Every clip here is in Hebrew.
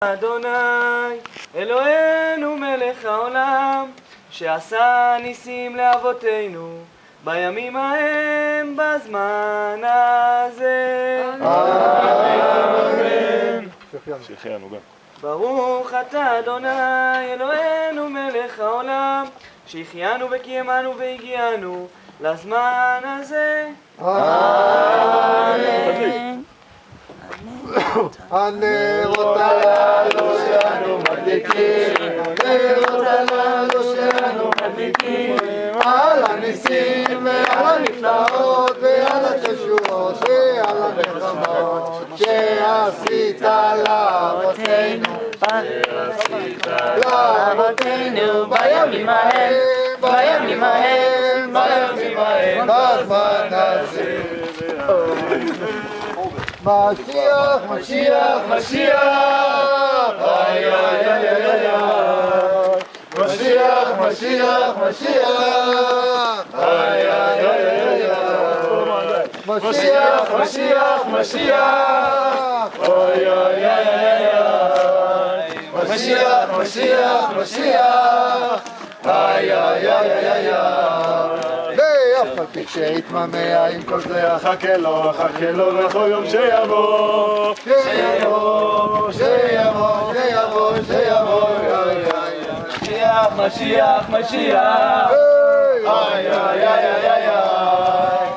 אדוני אלוהינו מלך העולם שעשה ניסים לאבותינו בימים ההם בזמן הזה. אמן. שהחיינו גם. ברוך אתה אדוני אלוהינו מלך העולם שהחיינו וקיימנו והגיענו לזמן הזה. אמן. הנרות הללו שאנו מדליקים, הנרות הללו שאנו מדליקים, על הניסים ועל הנפלאות ועל התשועות ועל הנחמות שעשית לאבותינו, לאבותינו בימים ההם, בימים ההם, בימים ההם, בזמן הזה. משיח, משיח, משיח, איי איי איי איי איי, משיח, משיח, משיח, איי איי איי איי איי, משיח, משיח, משיח, איי איי איי איי, משיח, משיח, משיח, איי איי איי איי איי. אף על פי שהתממע עם כל זה אחכה לו בכל יום שיבוא, שיבוא, שיבוא, שיבוא, שיבוא, משיח, משיח, משיח, איי איי איי איי איי,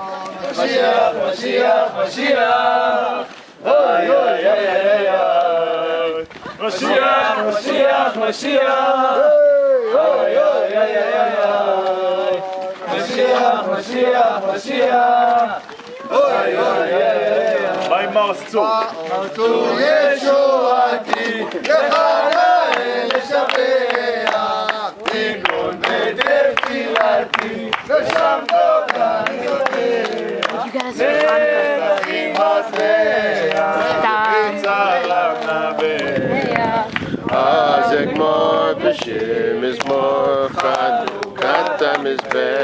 משיח, משיח, משיח, איי איי איי איי איי, משיח, משיח, משיח, איי איי איי איי איי, משיח, משיח, משיח, אוי אוי אוי. מה עם מרס צור? צור ישועתי, לך נאה לשבח, תגון בתפילתי, ושם תודה נזבח, נזבחים מזבח, וצלם נבח. אז אגמור בשיר מזמור חנוכת המזבח.